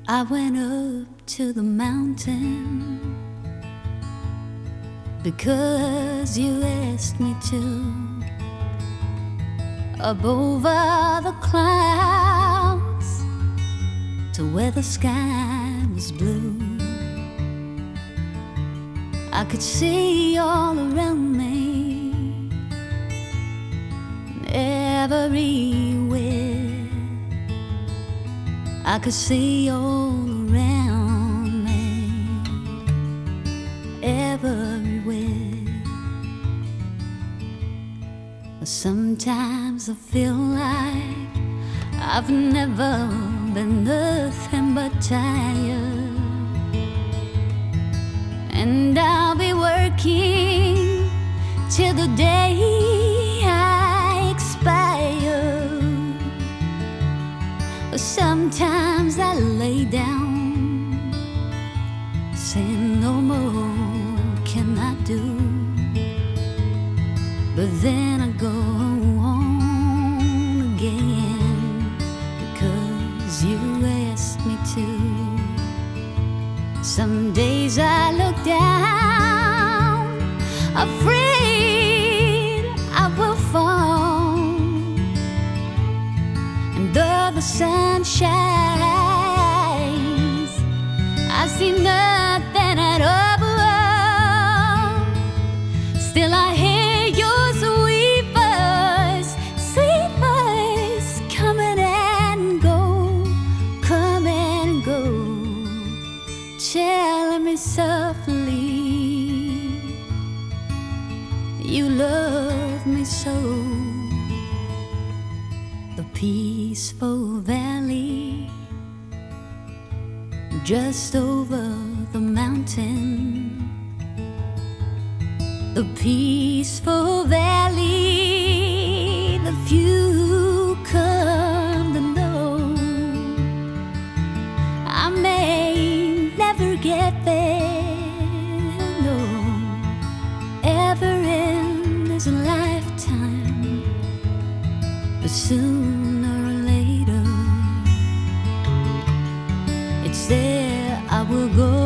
I went up to the mountain because you asked me to. Up over the clouds to where the sky was blue. I could see all around me, everywhere. I could see all around me, everywhere. Sometimes I feel like I've never been nothing but tired, and I'll be working till the day I expire. Sometimes I lay down, saying no more can I do. But then I go on again because you asked me to. Some days I look down, afraid I will fall, and though the sun shines, I see nothing at all. Still I hear your sweet voice coming and go, telling me softly you love me so. The peaceful valley just over the mountain, the peaceful valley, the few come to know. I may never get there, no, ever in this lifetime, but sooner or later, it's there I will go.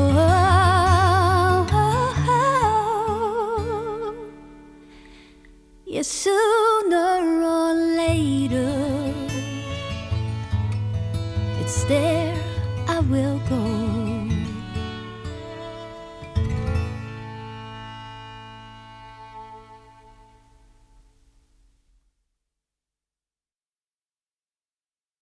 Yes, sooner or later, it's there I will go.